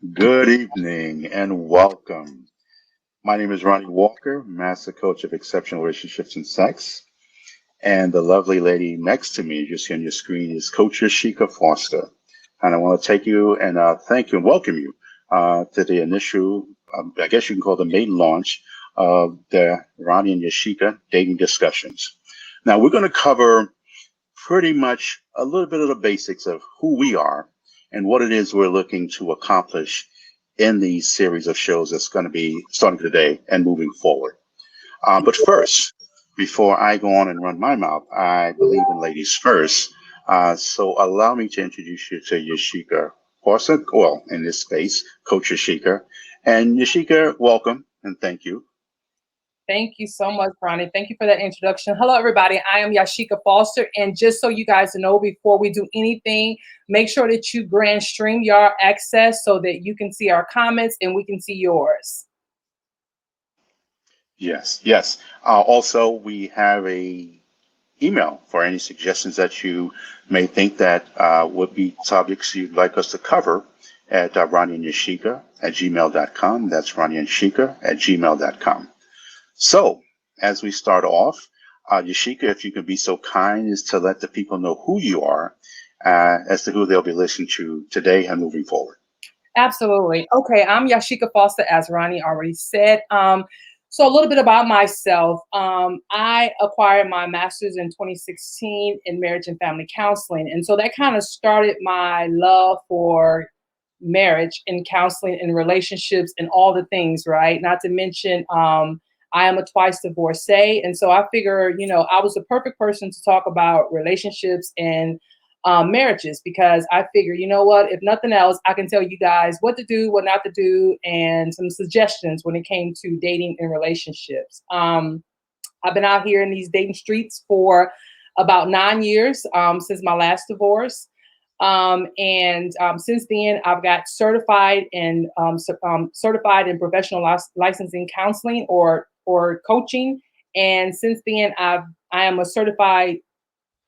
Good evening and welcome. My name is Ronnie Walker, Master Coach of Exceptional Relationships and Sex. And the lovely lady next to me, you see on your screen, is Coach Yasheka Foster. And I want to take you and thank you and welcome you to the initial, I guess you can call the main launch of the Ronnie and Yasheka dating discussions. Now, we're going to cover pretty much a little bit of the basics of who we are and what it is we're looking to accomplish in these series of shows that's going to be starting today and moving forward. But first, before I go on and run my mouth, I believe in ladies first. So allow me to introduce you to Yasheka Corsa, well, in this space, Coach Yasheka. And Yasheka, welcome and thank you. Thank you so much, Ronnie. Thank you for that introduction. Hello, everybody. I am Yasheka Foster. And just so you guys know, before we do anything, make sure that you grant StreamYard access so that you can see our comments and we can see yours. Yes, yes. Also, we have a email for any suggestions that you may think that would be topics you'd like us to cover at RonnieandYasheka at gmail.com. That's RonnieandYasheka at gmail.com. So, as we start off, Yasheka, if you could be so kind as to let the people know who you are as to who they'll be listening to today and moving forward. Absolutely. Okay, I'm Yasheka Foster, as Ronnie already said. So a little bit about myself. I acquired my master's in 2016 in marriage and family counseling. And so that kind of started my love for marriage and counseling and relationships and all the things, right? Not to mention, I am a twice divorcee. And so I figure, I was the perfect person to talk about relationships and marriages, because I figure, you know what, if nothing else, I can tell you guys what to do, what not to do, and some suggestions when it came to dating and relationships. I've been out here in these dating streets for about 9 years since my last divorce. And since then, I've got certified in certified in professional licensing counseling or coaching. And since then, I am a certified,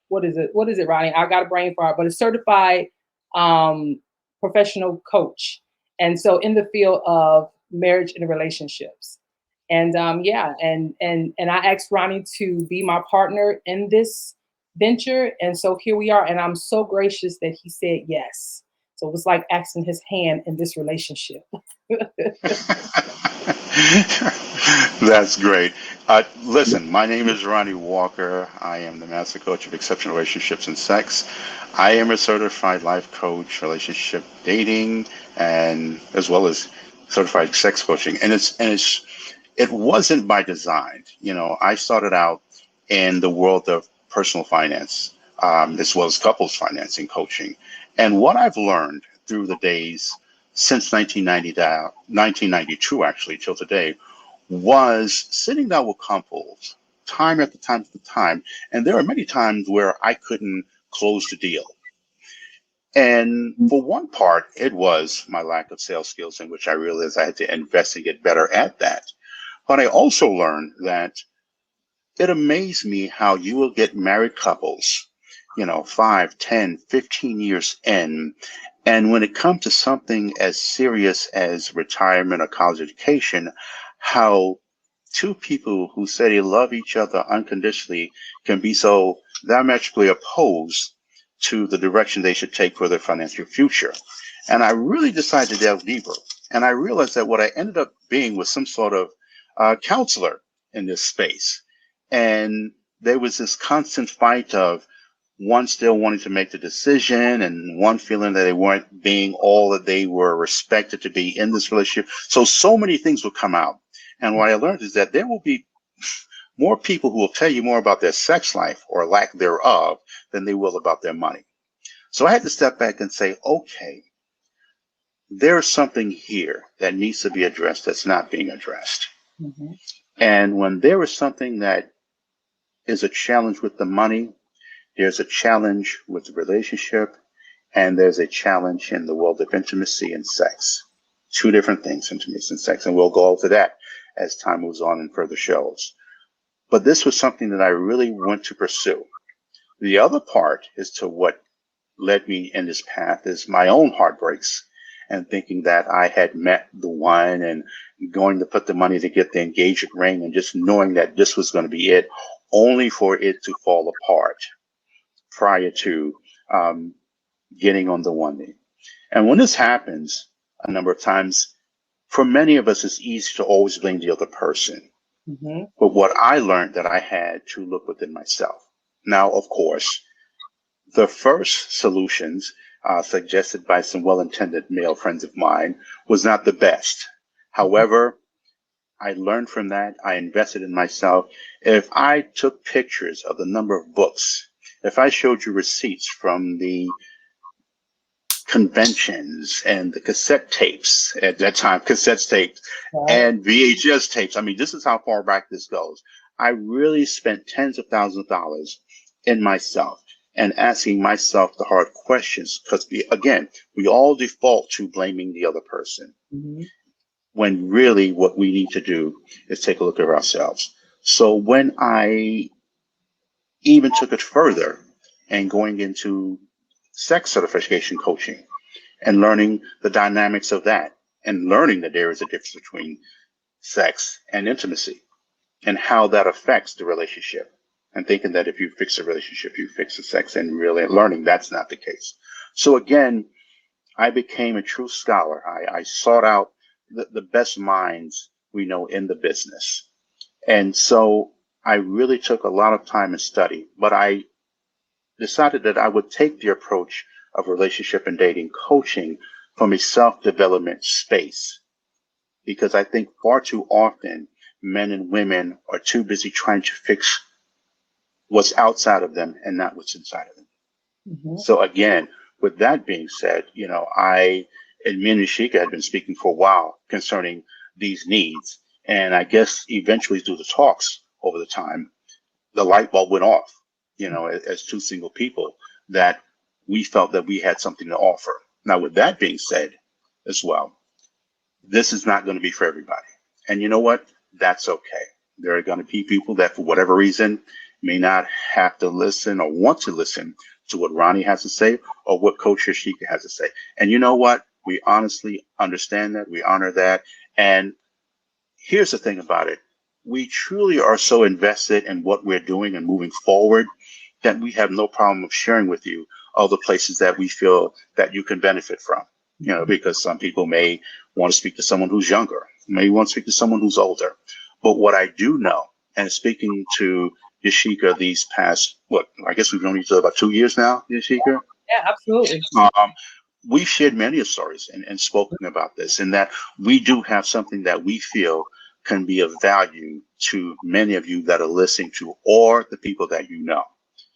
what is it? What is it, Ronnie? I got a brain fart, but a certified um, professional coach. And so in the field of marriage and relationships. And yeah, and I asked Ronnie to be my partner in this venture. And so here we are. And I'm so gracious that he said yes. So it was like asking his hand in this relationship. That's great. Listen, my name is Ronnie Walker. I am the Master Coach of Exceptional Relationships and Sex. I am a certified life coach, relationship dating, and as well as certified sex coaching. It wasn't by design. I started out in the world of personal finance, as well as couples financing coaching. And what I've learned through the days since 1992, actually, till today, was sitting down with couples time after time after time. And there are many times where I couldn't close the deal. And for one part, it was my lack of sales skills, in which I realized I had to invest and get better at that. But I also learned that it amazed me how you will get married couples, 5, 10, 15 years in. And when it comes to something as serious as retirement or college education, how two people who say they love each other unconditionally can be so diametrically opposed to the direction they should take for their financial future. And I really decided to delve deeper. And I realized that what I ended up being was some sort of counselor in this space. And there was this constant fight of one still wanting to make the decision and one feeling that they weren't being all that they were expected to be in this relationship. So many things would come out. And what I learned is that there will be more people who will tell you more about their sex life or lack thereof than they will about their money. So I had to step back and say, okay, there's something here that needs to be addressed that's not being addressed. Mhm. And when there is something that is a challenge with the money, there's a challenge with the relationship, and there's a challenge in the world of intimacy and sex. Two different things, intimacy and sex. And we'll go over that as time moves on in further shows. But this was something that I really want to pursue. The other part as to what led me in this path is my own heartbreaks and thinking that I had met the one and going to put the money to get the engagement ring and just knowing that this was going to be it, only for it to fall apart prior to um, getting on the one knee. And when this happens a number of times, for many of us, it's easy to always blame the other person. Mm-hmm. But what I learned that I had to look within myself. Now, of course, the first solutions suggested by some well-intended male friends of mine was not the best. However, I learned from that. I invested in myself. If I took pictures of the number of books, if I showed you receipts from the conventions and the cassette tapes at that time, cassette tapes Right. and VHS tapes. I mean, this is how far back this goes. I really spent tens of thousands of dollars in myself and asking myself the hard questions because, again, we all default to blaming the other person Mm-hmm. when really what we need to do is take a look at ourselves. So when I even took it further and going into sex certification coaching, and learning the dynamics of that and learning that there is a difference between sex and intimacy and how that affects the relationship and thinking that if you fix a relationship, you fix the sex and really learning that's not the case. So again, I became a true scholar. I sought out the best minds we know in the business. And so I really took a lot of time and study, but I decided that I would take the approach of relationship and dating coaching from a self-development space because I think far too often men and women are too busy trying to fix what's outside of them and not what's inside of them. Mm-hmm. So again, with that being said, I and me and Yasheka had been speaking for a while concerning these needs. And I guess eventually through the talks over the time, the light bulb went off, as two single people that we felt that we had something to offer. Now, with that being said, as well, this is not going to be for everybody. And you know what? That's okay. There are going to be people that, for whatever reason, may not have to listen or want to listen to what Ronnie has to say or what Coach Yasheka has to say. And you know what? We honestly understand that. We honor that. And here's the thing about it. We truly are so invested in what we're doing and moving forward that we have no problem of sharing with you all the places that we feel that you can benefit from. Because some people may want to speak to someone who's younger, may want to speak to someone who's older. But what I do know, and speaking to Yasheka these past, I guess we've known each other about 2 years now, Yasheka. Yeah, absolutely. Um, we've shared many of stories and spoken about this, and that we do have something that we feel can be of value to many of you that are listening to, or the people that you know.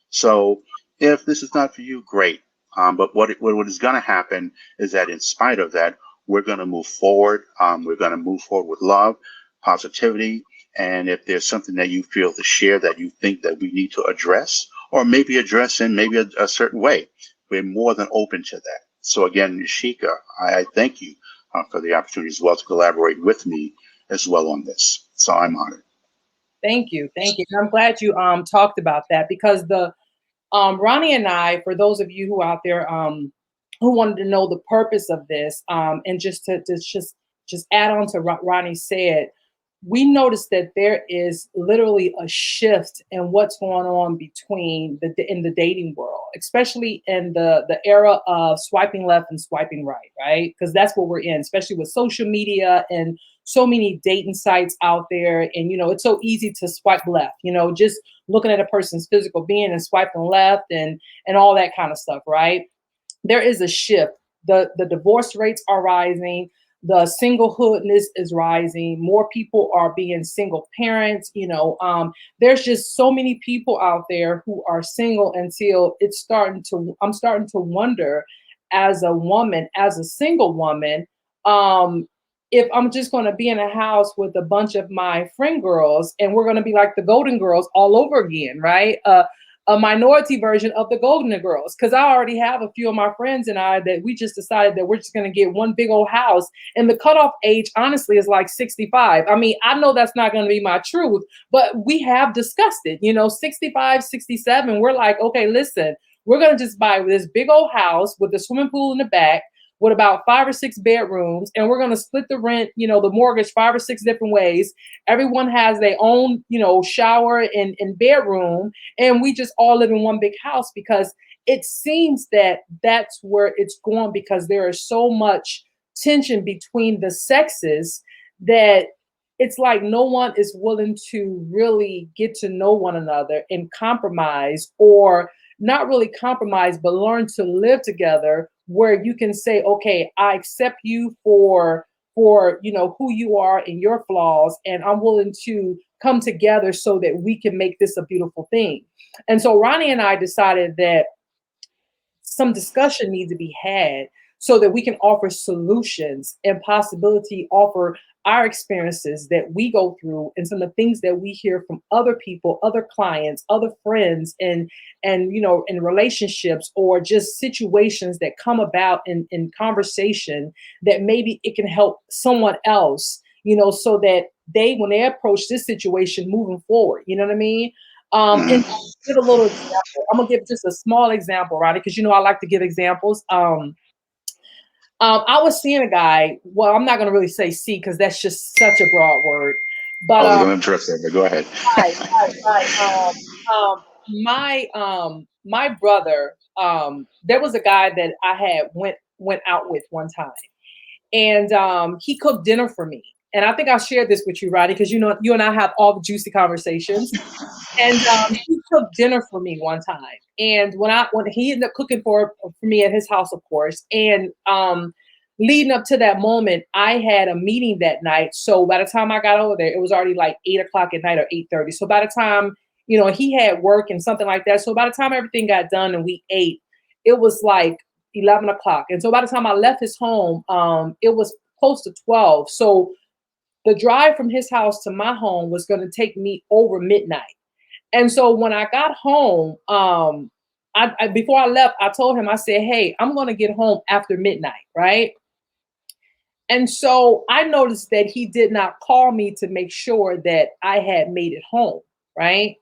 So if this is not for you, great. But what is going to happen is that in spite of that, we're going to move forward. We're going to move forward with love, positivity. And if there's something that you feel to share that you think that we need to address, or maybe address in maybe a certain way, we're more than open to that. So again, Yasheka, I thank you for the opportunity as well to collaborate with me as well on this. So I'm honored. Thank you. Thank you. And I'm glad you talked about that because the Ronnie and I, for those of you who out there who wanted to know the purpose of this, and just to just add on to what Ronnie said, we noticed that there is literally a shift in what's going on between in the dating world, especially in the era of swiping left and swiping right, right? Because that's what we're in, especially with social media and so many dating sites out there. And it's so easy to swipe left, just looking at a person's physical being and swiping left and all that kind of stuff, right? There is a shift. The divorce rates are rising. The singlehoodness is rising. More people are being single parents. There's just so many people out there who are single until I'm starting to wonder as a woman, as a single woman, if I'm just going to be in a house with a bunch of my friend girls and we're going to be like the Golden Girls all over again, right? A minority version of the Golden Girls, because I already have a few of my friends and I that we just decided that we're just going to get one big old house. And the cutoff age, honestly, is like 65. I mean, I know that's not going to be my truth, but we have discussed it, 65, 67. We're like, okay, listen, we're going to just buy this big old house with a swimming pool in the back. with about 5 or 6 bedrooms, and we're going to split the rent, the mortgage 5 or 6 different ways. Everyone has their own, shower and bedroom, and we just all live in one big house, because it seems that that's where it's going, because there is so much tension between the sexes that it's like no one is willing to really get to know one another and compromise, or not really compromise, but learn to live together, where you can say, okay, I accept you for who you are and your flaws, and I'm willing to come together so that we can make this a beautiful thing. And so Ronnie and I decided that some discussion needs to be had, so that we can offer solutions and possibility, offer our experiences that we go through, and some of the things that we hear from other people, other clients, other friends, and in relationships, or just situations that come about in conversation, that maybe it can help someone else, so that when they approach this situation moving forward, you know what I mean? And give a little example. I'm gonna give just a small example, right? Because I like to give examples. I was seeing a guy. Well, I'm not gonna really say see, because that's just such a broad word. But Oh, I'm interested, but go ahead. right. My brother. There was a guy that I had went out with one time, and he cooked dinner for me. And I think I shared this with you, Roddy, because you and I have all the juicy conversations. And he cooked dinner for me one time. And when he ended up cooking for me at his house, of course, and leading up to that moment, I had a meeting that night. So by the time I got over there, it was already like 8 o'clock at night, or 8:30. So by the time, he had work and something like that. So by the time everything got done and we ate, it was like 11 o'clock. And so by the time I left his home, it was close to 12. So the drive from his house to my home was going to take me over midnight. And so when I got home, before I left, I told him, I said, hey, I'm going to get home after midnight, right? And so I noticed that he did not call me to make sure that I had made it home, right?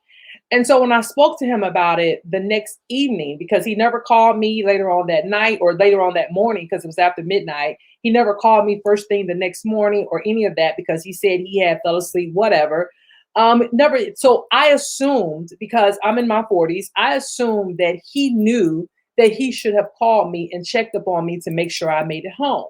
And so when I spoke to him about it the next evening, because he never called me later on that night or later on that morning, because it was after midnight, he never called me first thing the next morning or any of that, because he said he had fell asleep, whatever. Never. So I assumed, because I'm in my 40s, I assumed that he knew that he should have called me and checked up on me to make sure I made it home.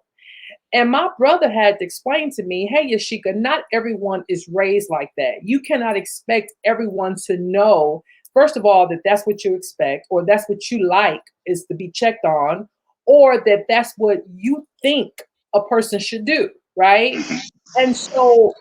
And my brother had to explain to me, hey, Yasheka, not everyone is raised like that. You cannot expect everyone to know, first of all, that that's what you expect, or that's what you like is to be checked on, or that that's what you think a person should do, right? And so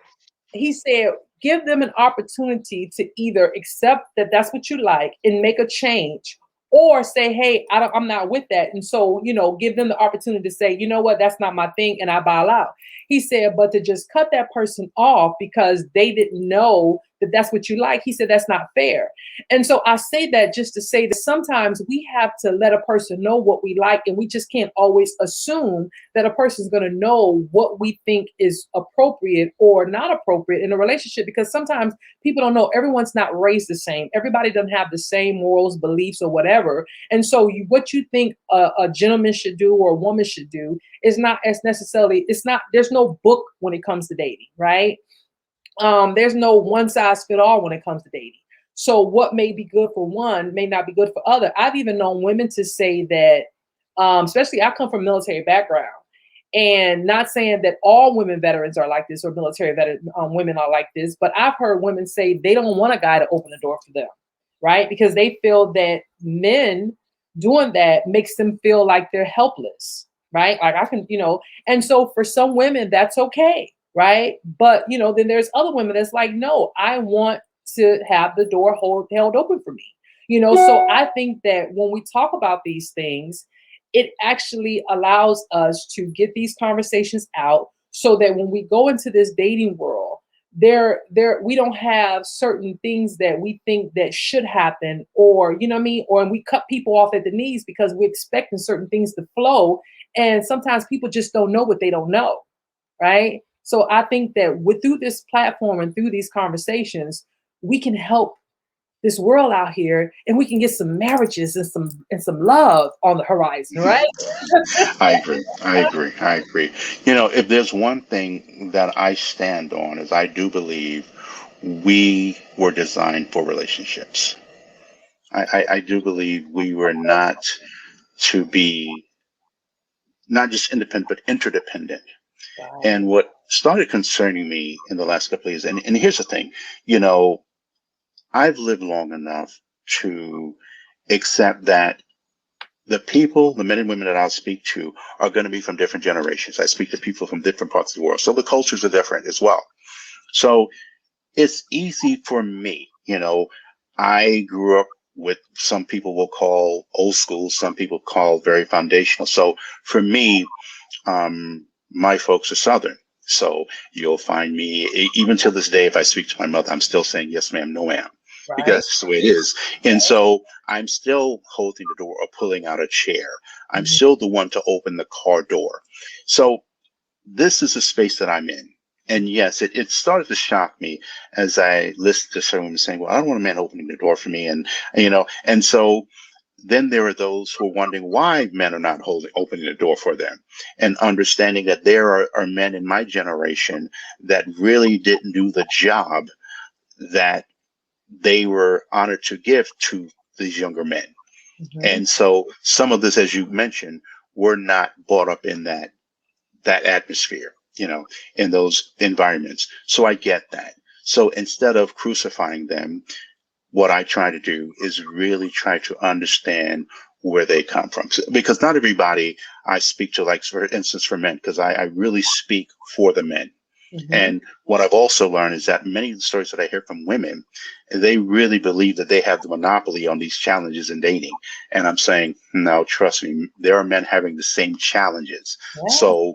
he said, give them an opportunity to either accept that that's what you like and make a change, or say, hey, I'm not with that. And so, give them the opportunity to say, you know what, that's not my thing, and I bow out. He said, but to just cut that person off because they didn't know that that's what you like, he said, that's not fair. And so I say that just to say that sometimes we have to let a person know what we like, and we just can't always assume that a person's going to know what we think is appropriate or not appropriate in a relationship, because sometimes people don't know. Everyone's not raised the same. Everybody doesn't have the same morals, beliefs, or whatever. And so what you think a gentleman should do or a woman should do is not as necessarily, there's no book when it comes to dating, right? There's no one size fit all when it comes to dating. So what may be good for one may not be good for other. I've even known women to say that, especially I come from a military background, and not saying that all women veterans are like this or military veteran women are like this, but I've heard women say they don't want a guy to open the door for them, right? Because they feel that men doing that makes them feel like they're helpless, right? Like I can, and so for some women, that's okay, right? But, then there's other women that's like, no, I want to have the door held open for me, So I think that when we talk about these things, it actually allows us to get these conversations out, so that when we go into this dating world, we don't have certain things that we think that should happen, or you know what I mean, or we cut people off at the knees because we're expecting certain things to flow, and sometimes people just don't know what they don't know, right? So I think that through this platform and through these conversations, we can help this world out here, and we can get some marriages and some love on the horizon, right? I agree. I agree. I agree. You know, if there's one thing that I stand on is I do believe we were designed for relationships. I do believe we were not to be not just independent but interdependent. Right. And what started concerning me in the last couple of years, and here's the thing, you know, I've lived long enough to accept that the people, the men and women that I'll speak to, are going to be from different generations. I speak to people from different parts of the world. So the cultures are different as well. So it's easy for me. You know, I grew up with some people will call old school, some people call very foundational. So for me, my folks are Southern. So you'll find me, even to this day, if I speak to my mother, I'm still saying yes, ma'am, no, ma'am, because Right. that's the way it is. And so I'm still holding the door or pulling out a chair. I'm Mhm. still the one to open the car door. So this is a space that I'm in. And yes, it started to shock me as I listened to certain women saying, well, I don't want a man opening the door for me. And, and so then there are those who are wondering why men are not opening the door for them, and understanding that there are men in my generation that really didn't do the job that they were honored to give to these younger men. Mhm. And so some of this, as you mentioned, were not brought up in that atmosphere, in those environments. So I get that. So instead of crucifying them, what I try to do is really try to understand where they come from. Because not everybody I speak to, like for instance, for men, because I really speak for the men. Mhm. And what I've also learned is that many of the stories that I hear from women, they really believe that they have the monopoly on these challenges in dating. And I'm saying, no, trust me, there are men having the same challenges. Yeah. So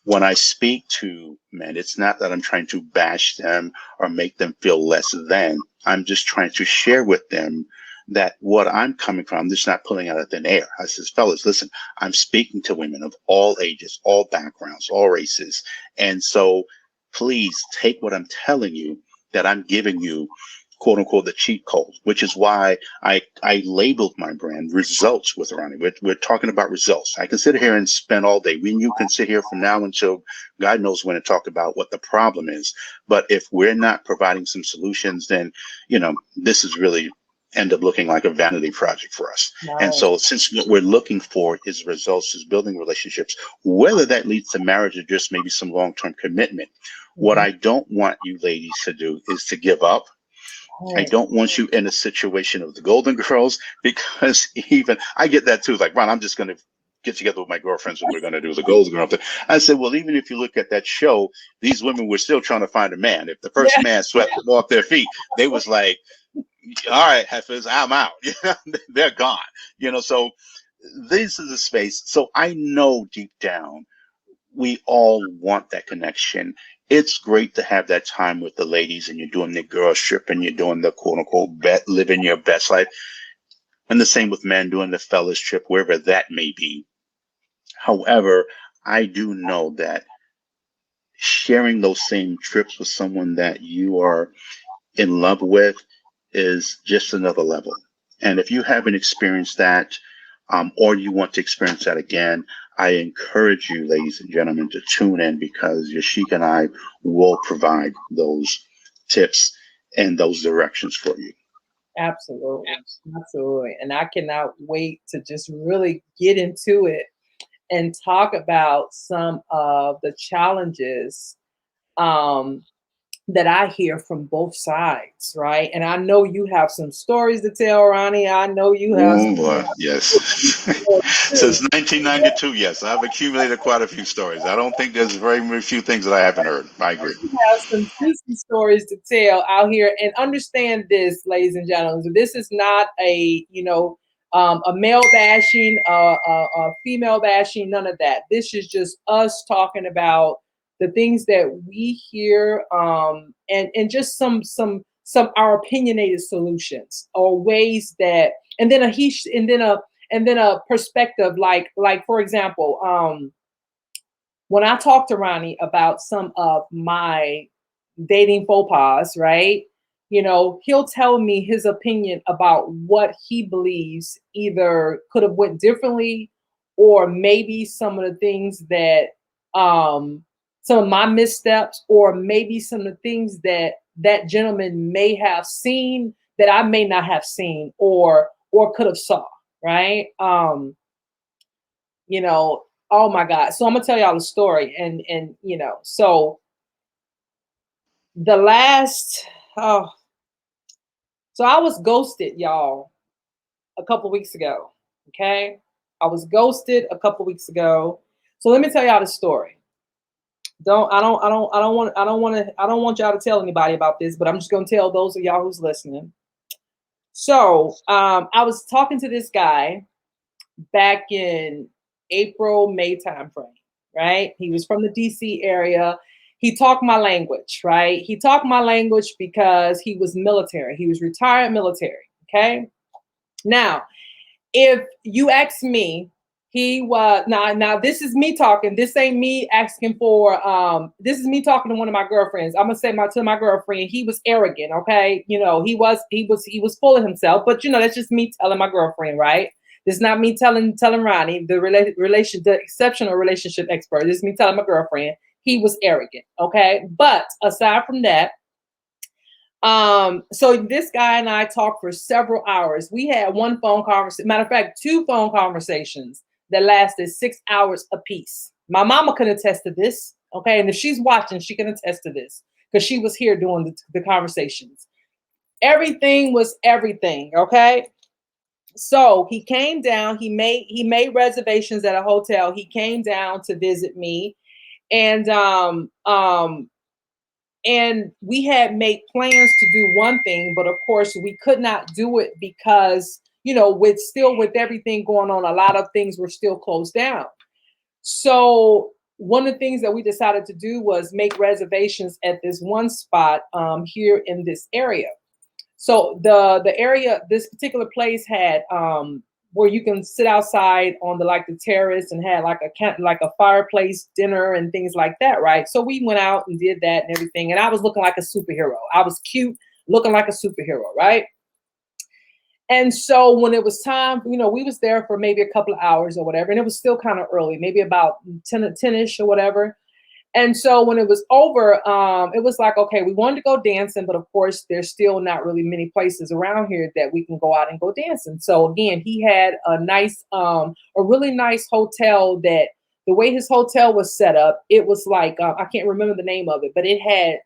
when I speak to men, it's not that I'm trying to bash them or make them feel less than. I'm just trying to share with them that what I'm coming from, I'm just not pulling out of thin air. I says, fellas, listen, I'm speaking to women of all ages, all backgrounds, all races. And so please take what I'm telling you, that I'm giving you, quote unquote, the cheat code, which is why I labeled my brand results with Ronnie. We're talking about results. I can sit here and spend all day. You can sit here from now until God knows when to talk about what the problem is. But if we're not providing some solutions, then, this is really end up looking like a vanity project for us. And Right. so since what we're looking for is results, is building relationships, whether that leads to marriage or just maybe some long-term commitment, what Mhm. I don't want you ladies to do is to give up. I Right. don't want you in a situation of the Golden Girls, because even I get that too. Like, Ron, I'm just going to get together with my girlfriends and we're going to do the Golden Girl thing. I said, well, even if you look at that show, these women were still trying to find a man. If the first Yeah. man swept them off their feet, they was like, all right, heifers, I'm out. They're gone. So this is a space. So I know deep down we all want that connection. It's great to have that time with the ladies and you're doing the girl trip and you're doing the quote unquote living your best life. And the same with men doing the fellas trip, wherever that may be. However, I do know that sharing those same trips with someone that you are in love with is just another level. And if you haven't experienced that, or you want to experience that again, I encourage you, ladies and gentlemen, to tune in, because Yashika and I will provide those tips and those directions for you. Absolutely. Absolutely. And I cannot wait to just really get into it and talk about some of the challenges um, that I hear from both sides, right? And I know you have some stories to tell, Ronnie. I know you have Oh boy, yes. stories too. Since 1992, yes, I've accumulated quite a few stories. I don't think there's very few things that I haven't heard. I agree. You have some juicy stories to tell out here. And understand this, ladies and gentlemen, this is not a male bashing, a female bashing, none of that. This is just us talking about the things that we hear, and just some our opinionated solutions or ways that, and then a perspective, like for example, when I talked to Ronnie about some of my dating faux pas, right? he'll tell me his opinion about what he believes either could have went differently, or maybe some of the things that some of my missteps, or maybe some of the things that that gentleman may have seen that I may not have seen, or could have saw, right? Oh my God. So I'm gonna tell y'all the story. And so the last oh so I was ghosted, y'all, a couple weeks ago. Okay. I was ghosted a couple weeks ago. So let me tell y'all the story. I don't want y'all to tell anybody about this, but I'm just gonna tell those of y'all who's listening. So I was talking to this guy back in April, May timeframe, right? He was from the DC area. He talked my language, right? He talked my language because he was military. He was retired military. Okay. Now, if you ask me, he was now this is me talking. This ain't me asking for this is me talking to one of my girlfriends. I'm gonna say to my girlfriend, he was arrogant, okay? He was full of himself, but that's just me telling my girlfriend, right? This is not me telling Ronnie, the exceptional relationship expert. This is me telling my girlfriend he was arrogant, okay? But aside from that, so this guy and I talked for several hours. We had one phone conversation, matter of fact, two phone conversations that lasted 6 hours apiece. My mama can attest to this, okay? And if she's watching, she can attest to this because she was here doing the conversations. Everything was everything, okay? So he came down, he made reservations at a hotel. He came down to visit me. And we had made plans to do one thing, but of course we could not do it because, with everything going on, a lot of things were still closed down. So one of the things that we decided to do was make reservations at this one spot here in this area. So the area, this particular place had where you can sit outside on the terrace, and had like a fireplace dinner and things like that, right? So we went out and did that and everything, and I was looking like a superhero. I was cute, looking like a superhero, right? And so when it was time, we was there for maybe a couple of hours or whatever, and it was still kind of early, maybe about 10-ish or whatever. And so when it was over, it was like, okay, we wanted to go dancing, but of course, there's still not really many places around here that we can go out and go dancing. So again, he had a really nice hotel that the way his hotel was set up, it was like, I can't remember the name of it, but it had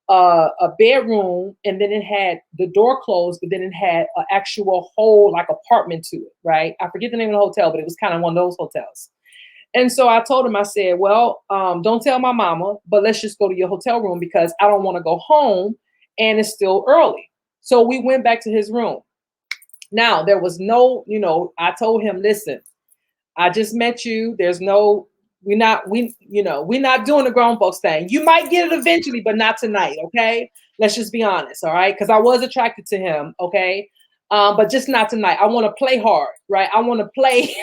a bedroom, and then it had the door closed, but then it had an actual whole apartment to it, right? I forget the name of the hotel, but it was kind of one of those hotels. And so I told him, I said, well, don't tell my mama, but let's just go to your hotel room because I don't want to go home and it's still early. So we went back to his room. Now there was no, I told him, listen, I just met you. We're not doing the grown folks thing. You might get it eventually, but not tonight. Okay. Let's just be honest. All right. Cause I was attracted to him. Okay. But just not tonight. I want to play hard, right? I want to play.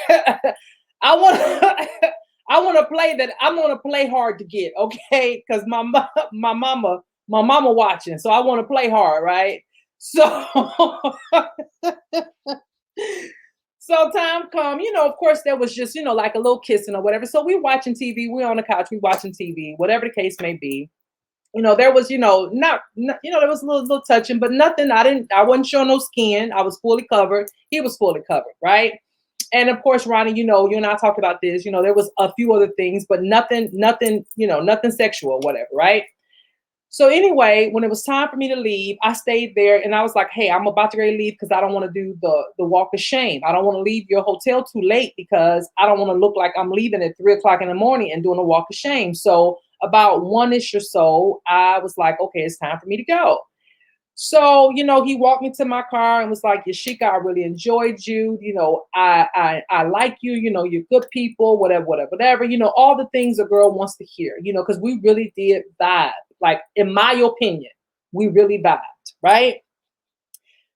I want to play that. I want to play hard to get, okay? Because my mama watching, so I want to play hard, right? So, so time come, of course there was just like a little kissing or whatever. So we watching TV, we on the couch, we watching TV, whatever the case may be. There was not there was a little touching, but nothing. I wasn't showing no skin. I was fully covered. He was fully covered, right? And of course, Ronnie, you and I talked about this. There was a few other things, but nothing, nothing sexual, whatever, right? So anyway, when it was time for me to leave, I stayed there, and I was like, hey, I'm about to go leave because I don't want to do the walk of shame. I don't want to leave your hotel too late because I don't want to look like I'm leaving at 3 o'clock in the morning and doing a walk of shame. So about 1-ish or so, I was like, okay, it's time for me to go. So, he walked me to my car and was like, Yasheka, I really enjoyed you. I like you, you're good people, whatever. All the things a girl wants to hear, because we really did vibe. Like, in my opinion, we really vibed, right?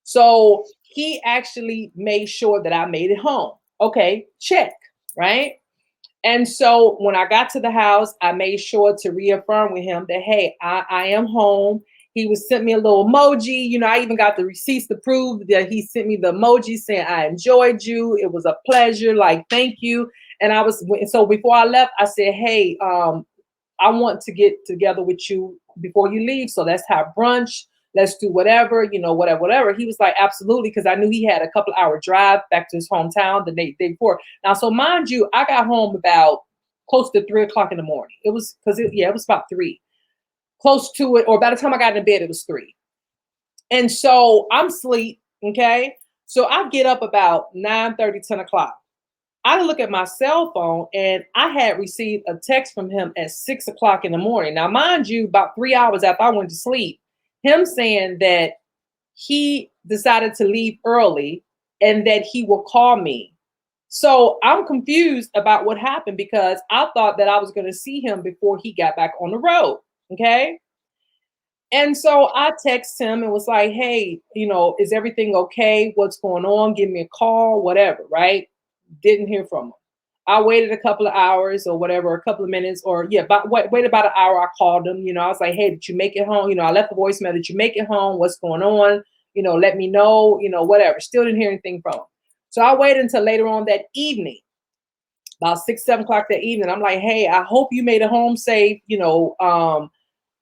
So he actually made sure that I made it home. Okay, check, right? And so when I got to the house, I made sure to reaffirm with him that, hey, I am home. He was sent me a little emoji. You know, I even got the receipts to prove that he sent me the emoji saying, I enjoyed you. It was a pleasure. Like, thank you. And so before I left, I said, hey, I want to get together with you before you leave. So let's have brunch. Let's do whatever, you know, whatever, whatever. He was like, absolutely. Cause I knew he had a couple hour drive back to his hometown the day before. Now, so mind you, I got home about close to 3 o'clock in the morning. It was it was about 3, close to it. Or by the time I got into bed, it was 3. And so I'm asleep. Okay. So I get up about 9:30, 10 o'clock. I look at my cell phone and I had received a text from him at 6 o'clock in the morning. Now, mind you, about 3 hours after I went to sleep, him saying that he decided to leave early and that he will call me. So I'm confused about what happened because I thought that I was going to see him before he got back on the road. Okay. And so I text him and was like, hey, you know, is everything okay? What's going on? Give me a call, whatever, right? Didn't hear from him. I waited a couple of hours or whatever, a couple of minutes, or yeah, wait about an hour. I called him. You know, I was like, hey, did you make it home? You know, I left a voicemail. Did you make it home? What's going on? You know, let me know, you know, whatever. Still didn't hear anything from him. So I waited until later on that evening, about 6, 7 o'clock that evening. I'm like, hey, I hope you made it home safe. You know,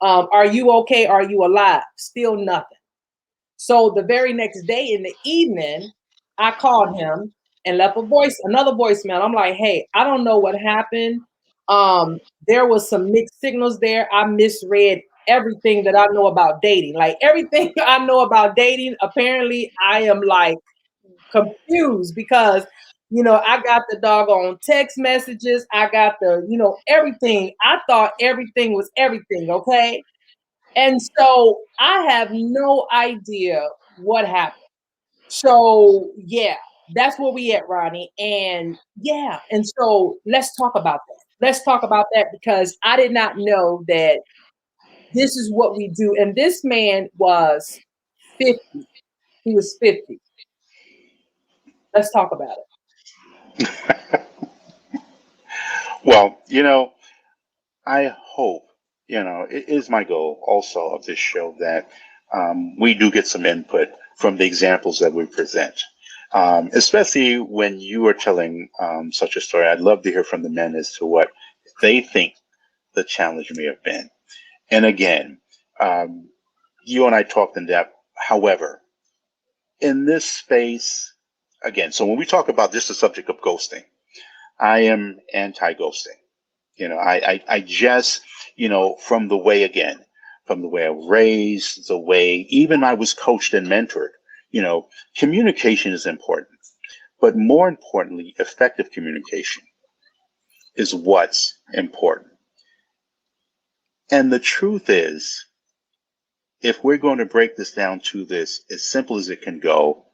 are you okay? Are you alive? Still nothing. So the very next day in the evening, I called him and left another voicemail. I'm like, hey, I don't know what happened. There was some mixed signals there. I misread everything that I know about dating. Like everything I know about dating, apparently I am like confused because you know, I got the doggone text messages. I got the, you know, everything. I thought everything was everything. Okay. And so I have no idea what happened. So yeah, that's where we at, Ronnie. And yeah, and so let's talk about that. Let's talk about that because I did not know that this is what we do. And this man was 50. He was 50. Let's talk about it. Well, you know, I hope, you know, it is my goal also of this show that we do get some input from the examples that we present. Especially when you are telling such a story. I'd love to hear from the men as to what they think the challenge may have been. And again, um, you and I talked in depth. However, in this space, again, so when we talk about just the subject of ghosting, I am anti-ghosting. You know, I just, you know, from the way, again, from the way I was raised, the way even I was coached and mentored, you know, communication is important. But more importantly, effective communication is what's important. And the truth is, if we're going to break this down to this as simple as it can go,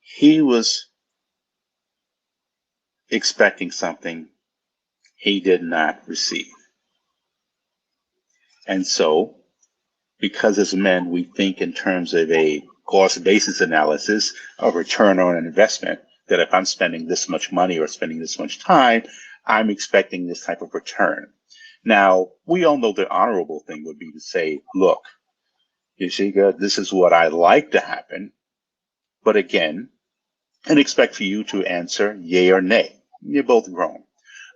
he was expecting something he did not receive. And so, because as men, we think in terms of a cost basis analysis of return on an investment, that if I'm spending this much money or spending this much time, I'm expecting this type of return. Now, we all know the honorable thing would be to say, look, Yasheka, this is what I like to happen. But again, and expect for you to answer yay or nay. You're both grown.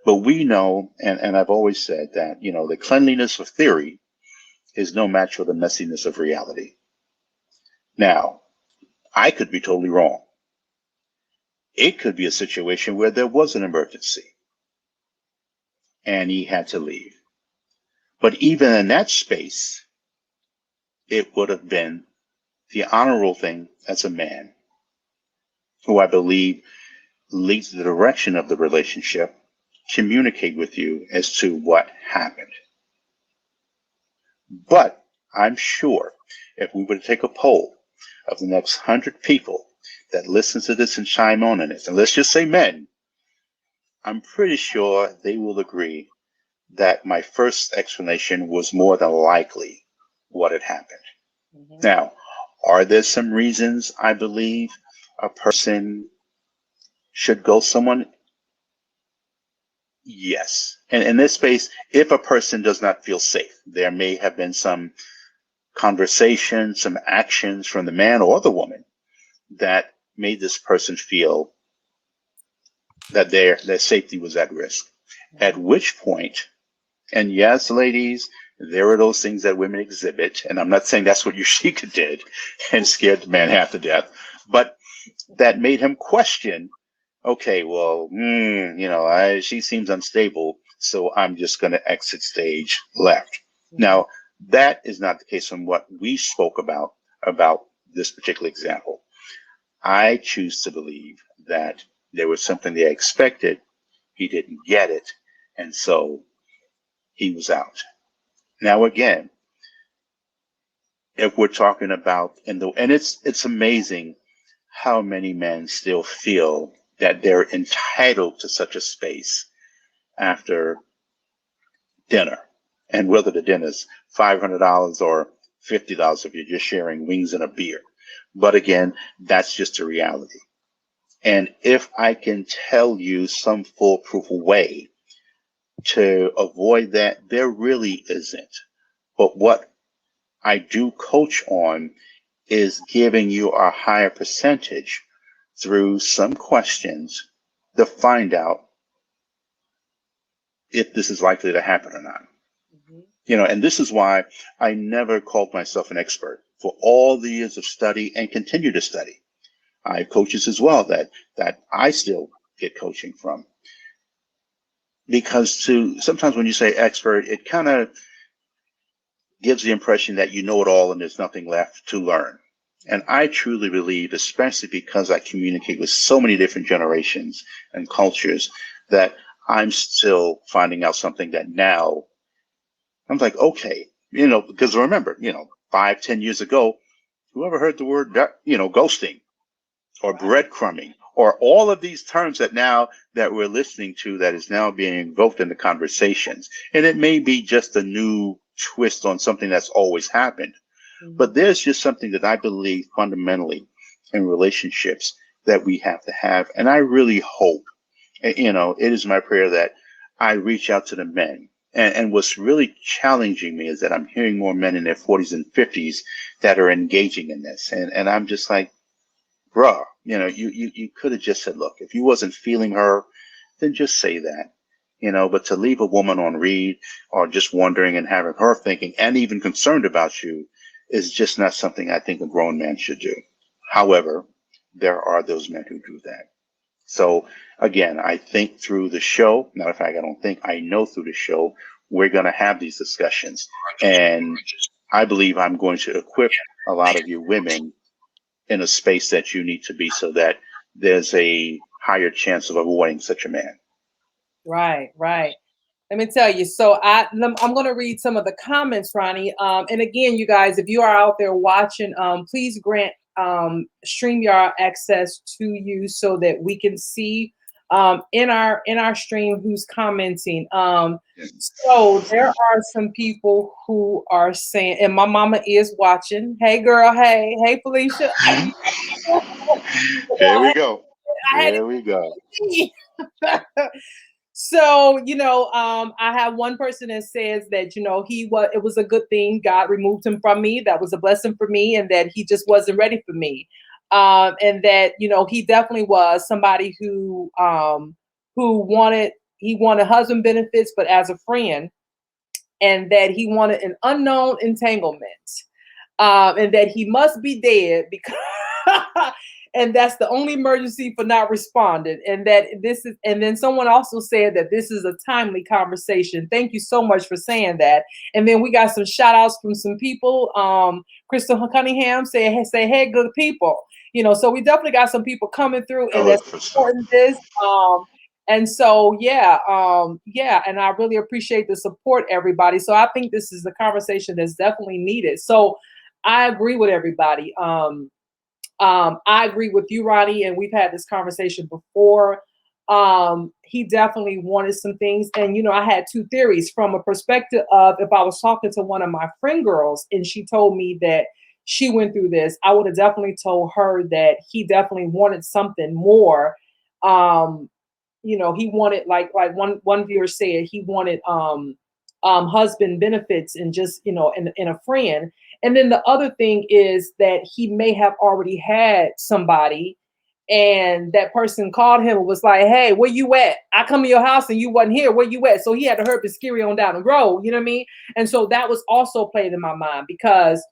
But we know, and I've always said that, you know, the cleanliness of theory is no match for the messiness of reality. Now, I could be totally wrong. It could be a situation where there was an emergency and he had to leave. But even in that space, it would have been the honorable thing as a man, who I believe leads the direction of the relationship, communicate with you as to what happened. But I'm sure if we were to take a poll of the next 100 people that listen to this and chime on in it, and let's just say men, I'm pretty sure they will agree that my first explanation was more than likely what had happened. Mhm. Now, are there some reasons I believe a person should go someone? Yes. And in this space, if a person does not feel safe, there may have been some conversation, some actions from the man or the woman that made this person feel that their safety was at risk. At which point, and yes, ladies, there are those things that women exhibit, and I'm not saying that's what Yasheka did and scared the man half to death, but that made him question, okay, well, she seems unstable, so I'm just going to exit stage left. Now, that is not the case from what we spoke about this particular example. I choose to believe that there was something they expected, he didn't get it, and so he was out. Now, again, if we're talking about and it's amazing how many men still feel that they're entitled to such a space after dinner, and whether the dinner's $500 or $50 if you're just sharing wings and a beer. But again, that's just a reality. And if I can tell you some foolproof way to avoid that, there really isn't. But what I do coach on is giving you a higher percentage through some questions to find out if this is likely to happen or not. And this is why I never called myself an expert for all the years of study and continue to study. I have coaches as well that I still get coaching from. Because sometimes when you say expert, it kind of gives the impression that you know it all and there's nothing left to learn. And I truly believe, especially because I communicate with so many different generations and cultures, that I'm still finding out something that now I'm like, okay, because remember, 5-10 years ago, whoever heard the word, ghosting or breadcrumbing or all of these terms that now that we're listening to that is now being invoked in the conversations. And it may be just a new twist on something that's always happened. But there's just something that I believe fundamentally in relationships that we have to have. And I really hope, it is my prayer that I reach out to the men. And what's really challenging me is that I'm hearing more men in their 40s and 50s that are engaging in this. And I'm just like, bruh, you could have just said, look, if you wasn't feeling her, then just say that. But to leave a woman on read or just wondering and having her thinking and even concerned about you is just not something I think a grown man should do. However, there are those men who do that. So again, I think through the show, matter of fact, I know through the show, we're going to have these discussions. And I believe I'm going to equip a lot of you women in a space that you need to be so that there's a higher chance of avoiding such a man. Right. Let me tell you. So I'm going to read some of the comments, Ronnie. And again, you guys, if you are out there watching, please grant StreamYard access to you so that we can see in our stream who's commenting. So there are some people who are saying, and my mama is watching. Hey, girl. Hey, Felicia. There we go. There we go. So, I have one person that says that, it was a good thing God removed him from me. That was a blessing for me, and that he just wasn't ready for me. And that, he definitely was somebody who wanted husband benefits, but as a friend, and that he wanted an unknown entanglement. And that he must be dead because and that's the only emergency for not responding. And then someone also said that this is a timely conversation. Thank you so much for saying that. And then we got some shout outs from some people. Crystal Cunningham say, hey, good people. So we definitely got some people coming through, and that's important this. And so, and I really appreciate the support, everybody. So I think this is a conversation that's definitely needed. So I agree with everybody. I agree with you, Ronnie, and we've had this conversation before. He definitely wanted some things. And, I had two theories from a perspective of if I was talking to one of my friend girls and she told me that she went through this, I would have definitely told her that he definitely wanted something more. He wanted like one viewer said he wanted husband benefits and just, in a friend. And then the other thing is that he may have already had somebody, and that person called him and was like, "Hey, where you at? I come to your house and you wasn't here. Where you at?" So he had to hurry scary on down the road. You know what I mean? And so that was also played in my mind because,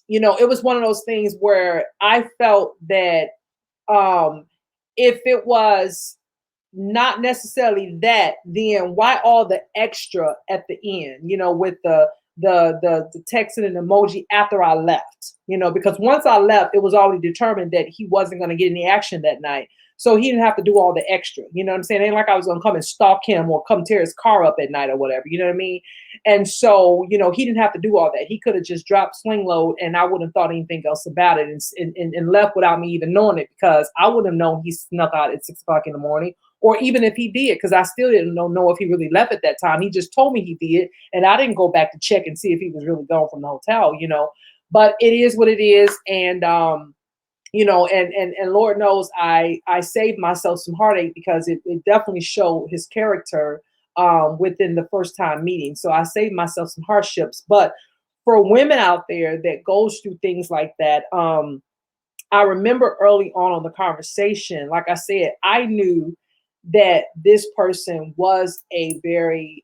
it was one of those things where I felt that um, if it was not necessarily that, then why all the extra at the end, with the texting and emoji after I left, because once I left, it was already determined that he wasn't going to get any action that night. So he didn't have to do all the extra, you know what I'm saying? It ain't like I was going to come and stalk him or come tear his car up at night or whatever, you know what I mean? And so, he didn't have to do all that. He could have just dropped sling load and I wouldn't have thought anything else about it, and left without me even knowing it, because I wouldn't have known he snuck out at 6 o'clock in the morning. Or even if he did, because I still didn't know if he really left at that time. He just told me he did, and I didn't go back to check and see if he was really gone from the hotel, But it is what it is, and and Lord knows I saved myself some heartache, because it definitely showed his character within the first time meeting. So I saved myself some hardships. But for women out there that goes through things like that, I remember early on the conversation, like I said, I knew that this person was a very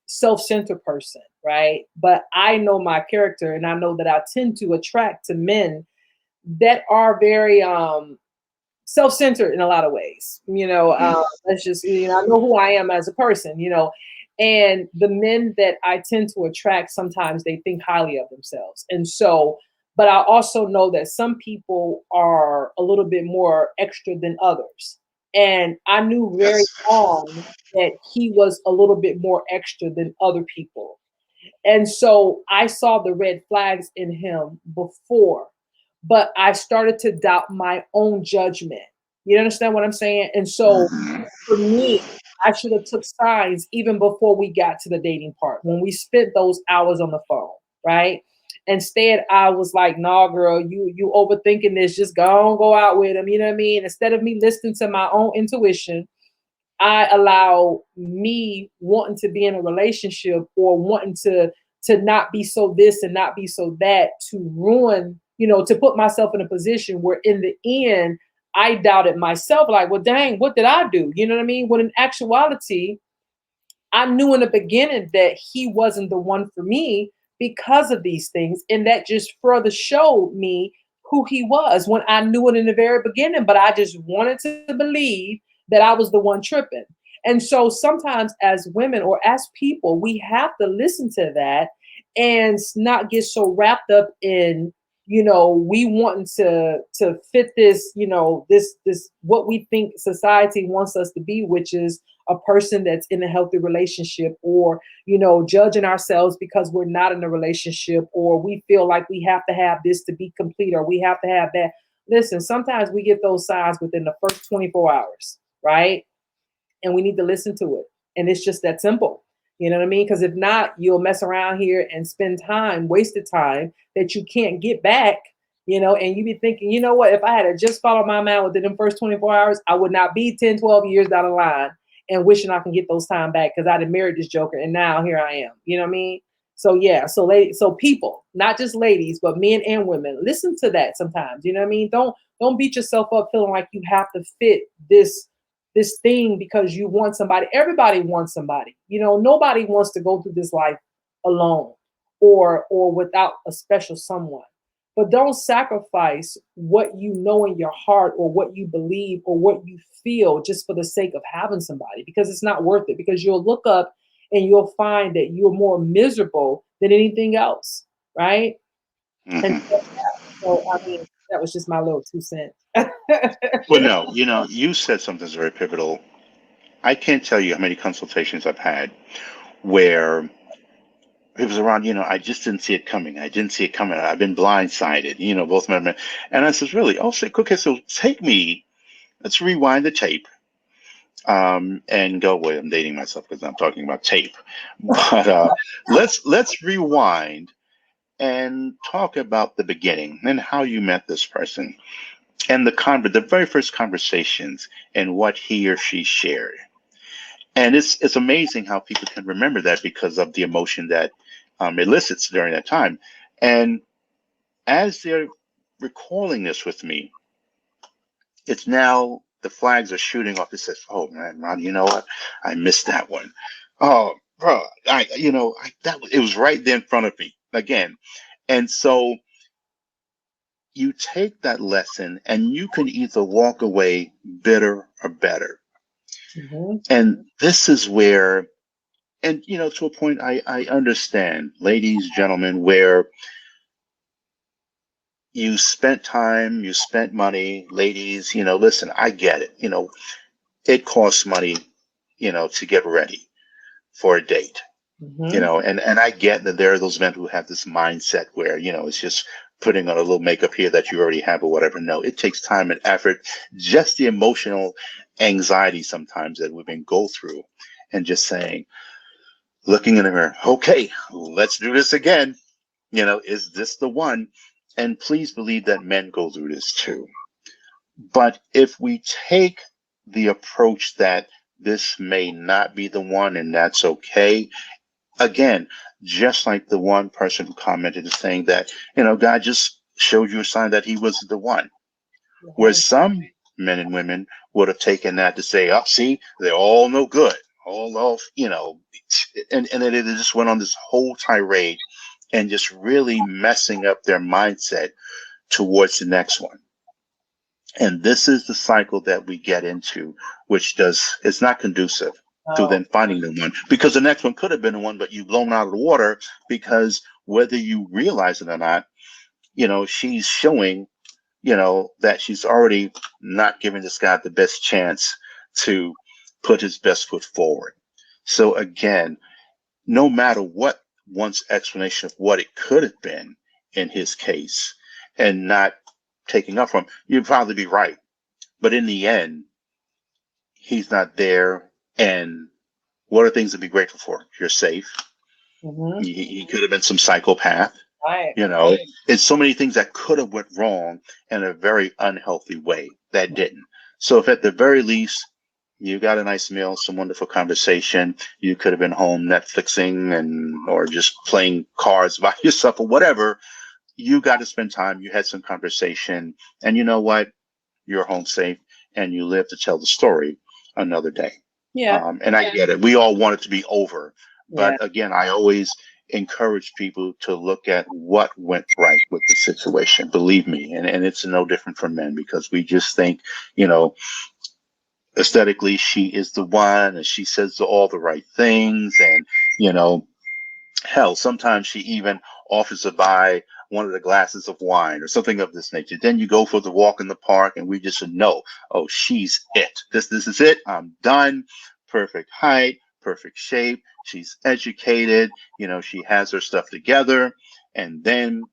self-centered person, right? But I know my character, and I know that I tend to attract to men that are very self-centered in a lot of ways. That's just, I know who I am as a person, and the men that I tend to attract, sometimes they think highly of themselves. And so, but I also know that some people are a little bit more extra than others. And I knew very Yes. on that he was a little bit more extra than other people. And so I saw the red flags in him before, but I started to doubt my own judgment. You understand what I'm saying? And so Mhm. for me, I should have took signs even before we got to the dating part, when we spent those hours on the phone, right? Instead, I was like, "Nah, girl, you overthinking this. Just go out with him." You know what I mean? Instead of me listening to my own intuition, I allow me wanting to be in a relationship, or wanting to not be so this and not be so that, to ruin, to put myself in a position where in the end I doubted myself, like, well, dang, what did I do? You know what I mean? When in actuality, I knew in the beginning that he wasn't the one for me because of these things. And that just further showed me who he was, when I knew it in the very beginning, but I just wanted to believe that I was the one tripping. And so sometimes as women or as people, we have to listen to that and not get so wrapped up in, we wanting to fit this, this what we think society wants us to be, which is a person that's in a healthy relationship, or judging ourselves because we're not in a relationship, or we feel like we have to have this to be complete, or we have to have that. Listen, sometimes we get those signs within the first 24 hours, right? And we need to listen to it, and it's just that simple. You know what I mean? Because if not, you'll mess around here and spend time, wasted time, that you can't get back. And you be thinking, you know what, if I had just followed my mind within the first 24 hours, I would not be 10, 12 years down the line and wishing I can get those time back, because I'd have married this joker and now here I am. You know what I mean? So yeah, so people, not just ladies, but men and women, listen to that sometimes. You know what I mean? Don't beat yourself up feeling like you have to fit this thing because you want somebody. Everybody wants somebody. Nobody wants to go through this life alone, or without a special someone. But don't sacrifice what you know in your heart, or what you believe, or what you feel, just for the sake of having somebody, because it's not worth it. Because you'll look up and you'll find that you're more miserable than anything else, right? And Mhm. so I mean, that was just my little 2 cents. Well, no, you said something that's very pivotal. I can't tell you how many consultations I've had where it was around, I just didn't see it coming. I didn't see it coming. I've been blindsided, both men. And I says, really? Oh, so, okay, so let's rewind the tape, and go, wait, I'm dating myself because I'm talking about tape. But let's rewind and talk about the beginning and how you met this person, and the very first conversations, and what he or she shared. And it's amazing how people can remember that because of the emotion that elicits during that time. And as they're recalling this with me, it's now the flags are shooting off. It says, "Oh man, Ron, you know what? I missed that one. Oh, bro, it was right there in front of me again." And so you take that lesson, and you can either walk away bitter or better. Mhm. And this is where, and to a point, I understand, ladies, gentlemen, where you spent time, you spent money, ladies. Listen, I get it. It costs money, to get ready for a date. Mhm. And I get that there are those men who have this mindset where, it's just putting on a little makeup here that you already have or whatever. No, it takes time and effort, just the emotional anxiety sometimes that women go through, and just saying, looking in the mirror, okay, let's do this again. Is this the one? And please believe that men go through this too. But if we take the approach that this may not be the one, and that's okay, again, just like the one person who commented saying that, God just showed you a sign that he was the one. Where Right. some men and women would have taken that to say, oh, see, they're all no good. All off, and then it just went on this whole tirade and just really messing up their mindset towards the next one. And this is the cycle that we get into, which it's not conducive to Oh, then finding the one, because the next one could have been the one, but you've blown out of the water, because whether you realize it or not, she's showing, that she's already not giving this guy the best chance to put his best foot forward. So again, no matter what one's explanation of what it could have been in his case, and not taking up from, you'd probably be right. But in the end, he's not there. And what are things to be grateful for? You're safe. mhm. He could have been some psychopath. Right. It's so many things that could have went wrong in a very unhealthy way that didn't. So if at the very least you got a nice meal, some wonderful conversation, you could have been home Netflixing or just playing cards by yourself or whatever. You got to spend time. You had some conversation, and you know what? You're home safe, and you live to tell the story another day. Yeah. And I get it. We all want it to be over. Yeah. But again, I always encourage people to look at what went right with the situation. Believe me. And it's no different from men, because we just think, you know, aesthetically, she is the one, and she says all the right things. And, you know, hell, sometimes she even offers to buy one of the glasses of wine or something of this nature. Then you go for the walk in the park, and we just know, oh, she's it. This is it. I'm done. Perfect height, perfect shape. She's educated. She has her stuff together. And then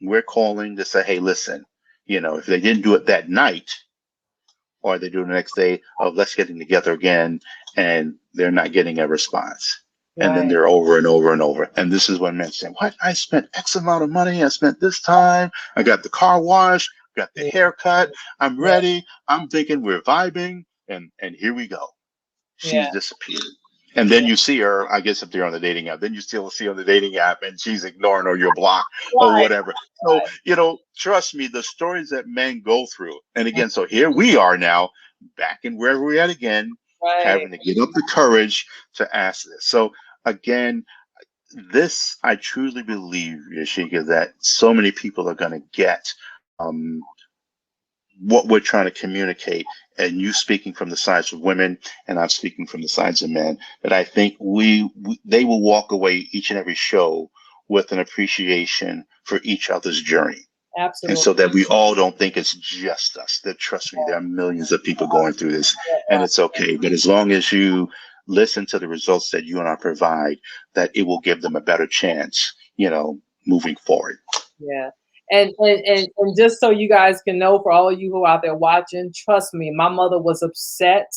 we're calling to say, hey, listen, if they didn't do it that night, or they do it the next day, of let's getting together again, and they're not getting a response. And then Right. they're over and over and over. And this is when men say, what? I spent X amount of money. I spent this time. I got the car wash, got the Yeah. haircut. I'm Yeah. ready. I'm thinking we're vibing. And here we go. She's Yeah. disappeared. And then you see her, I guess if they're on the dating app, then you still see on the dating app, and she's ignoring, or you're blocked or Right. whatever. So, trust me, the stories that men go through. And again, so here we are now, back in where we're at again, Right. having to get up the courage to ask this. So again, this, I truly believe, Yasheka, that so many people are going to get um, what we're trying to communicate, and you speaking from the sides of women, and I'm speaking from the sides of men, that I think they will walk away each and every show with an appreciation for each other's journey. And Absolutely. so that we all don't think it's just us. That, trust me, there are millions of people going through this, and it's okay. But as long as you listen to the results that you and I provide, that it will give them a better chance, moving forward. Yeah. And just so you guys can know, for all of you who are out there watching, trust me, my mother was upset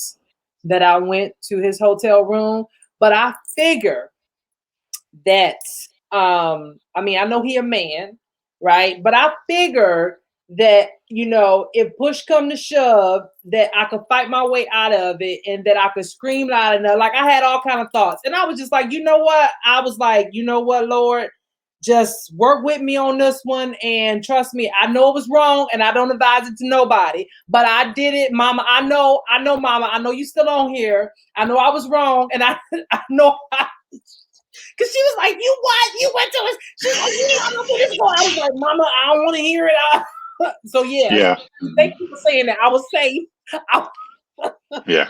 that I went to his hotel room, but I figure that I mean, I know he a man, right? But I figure that, if push come to shove, that I could fight my way out of it, and that I could scream loud enough. Like, I had all kind of thoughts. And I was just like, you know what? I was like, you know what, Lord? just work with me on this one, and trust me, I know it was wrong, and I don't advise it to nobody, but I did it, Mama. I know, Mama. I know you still on here. I know I was wrong, and I know. Because she was like, "You what? You went to us?" She's like, "Yeah, I don't do this." I was like, "Mama, I don't want to hear it." So yeah, Yeah. thank you for saying that. I was safe. Yeah.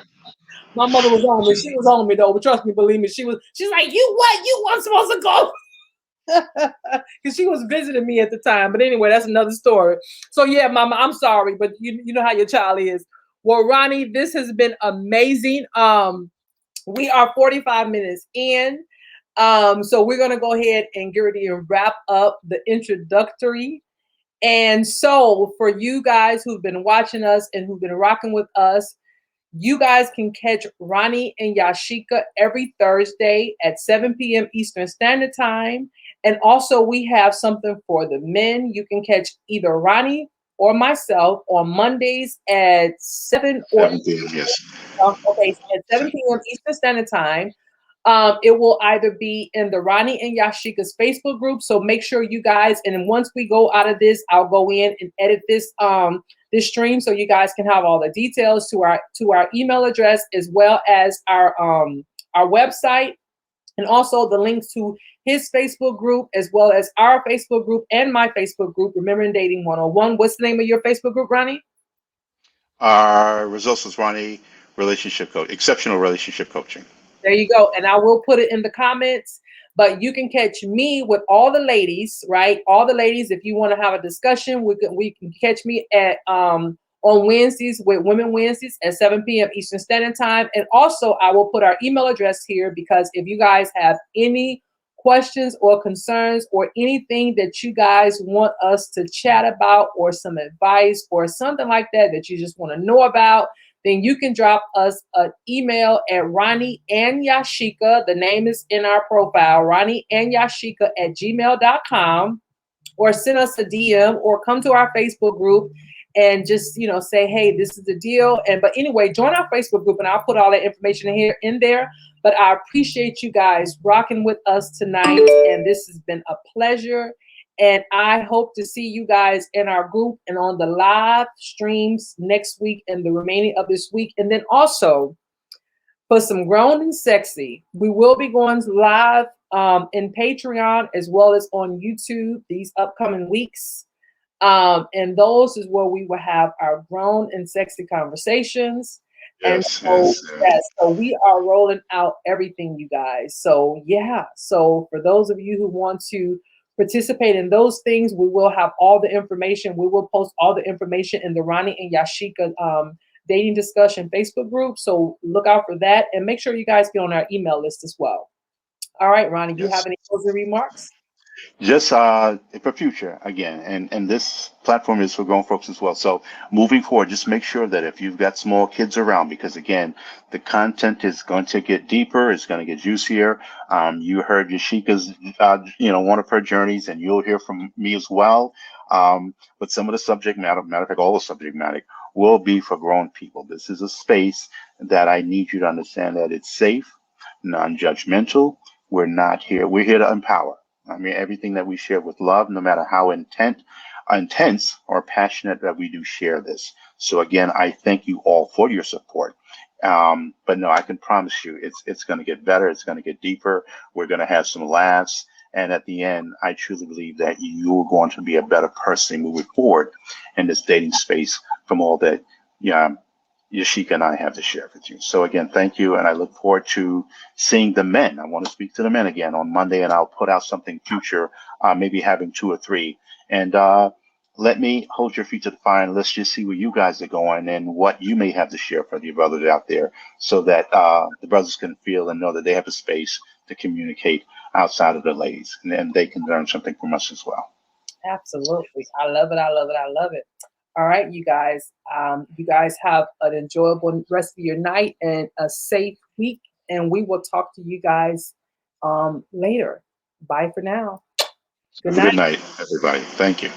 My mother was on me. She was on me though, but trust me, believe me, she's like, "You what? You weren't supposed to go." Because she was visiting me at the time. But anyway, that's another story. So yeah, Mama, I'm sorry, but you know how your child is. Well, Ronnie, this has been amazing. We are 45 minutes in. So we're gonna go ahead and get ready and wrap up the introductory. And so for you guys who've been watching us and who've been rocking with us, you guys can catch Ronnie and Yasheka every Thursday at 7 p.m. Eastern Standard Time. And also, we have something for the men. You can catch either Ronnie or myself on Mondays at 7 or 7 p.m. Yes. okay, at 7 p.m. Eastern Standard Time. It will either be in the Ronnie and Yasheka's Facebook group. So make sure you guys, and then once we go out of this, I'll go in and edit this stream so you guys can have all the details to our email address, as well as our website, and also the links to his Facebook group, as well as our Facebook group and my Facebook group, Remembering Dating 101. What's the name of your Facebook group, Ronnie? Our results was Ronnie relationship coach, exceptional relationship coaching. There you go. And I will put it in the comments, but you can catch me with all the ladies, right? All the ladies, if you want to have a discussion, we can catch me at on Wednesdays with Women Wednesdays at 7 p.m. Eastern Standard Time. And also I will put our email address here, because if you guys have any questions or concerns or anything that you guys want us to chat about, or some advice or something like that that you just want to know about, then you can drop us an email at RonnieandYasheka. The name is in our profile, RonnieandYasheka@gmail.com, or send us a DM, or come to our Facebook group and just, say, hey, this is the deal. But anyway, join our Facebook group, and I'll put all that information in there. But I appreciate you guys rocking with us tonight, and this has been a pleasure. And I hope to see you guys in our group and on the live streams next week and the remaining of this week. And then also, for some grown and sexy, we will be going live in Patreon as well as on YouTube these upcoming weeks. And those is where we will have our grown and sexy conversations. And Yes, so, yes, yes, so we are rolling out everything, you guys. So yeah, so for those of you who want to participate in those things, we will have all the information. We will post all the information in the Ronnie and Yasheka dating discussion Facebook group. So look out for that, and make sure you guys get on our email list as well. All right, Ronnie, you have yes. any closing remarks? Just for future again, and this platform is for grown folks as well. So moving forward, just make sure that if you've got small kids around, because again, the content is going to get deeper, it's going to get juicier. You heard Yasheka's, one of her journeys, and you'll hear from me as well. But some of the subject matter of fact, all the subject matter will be for grown people. This is a space that I need you to understand that it's safe, non-judgmental. We're here to empower. I mean, everything that we share with love, no matter how intense or passionate that we do share this. So again, I thank you all for your support. But no, I can promise you, it's going to get better. It's going to get deeper. We're going to have some laughs. And at the end, I truly believe that you're going to be a better person moving forward in this dating space from all that, Yasheka and I have to share with you. So again, thank you, and I look forward to seeing the men. I want to speak to the men again on Monday, and I'll put out something future, maybe having 2 or 3. And let me hold your feet to the fire, and let's just see where you guys are going and what you may have to share for your brothers out there, so that the brothers can feel and know that they have a space to communicate outside of the ladies, and then they can learn something from us as well. Absolutely. I love it. I love it. I love it. All right, you guys. You guys have an enjoyable rest of your night and a safe week. And we will talk to you guys later. Bye for now. Good Have a night. good night, everybody. Thank you.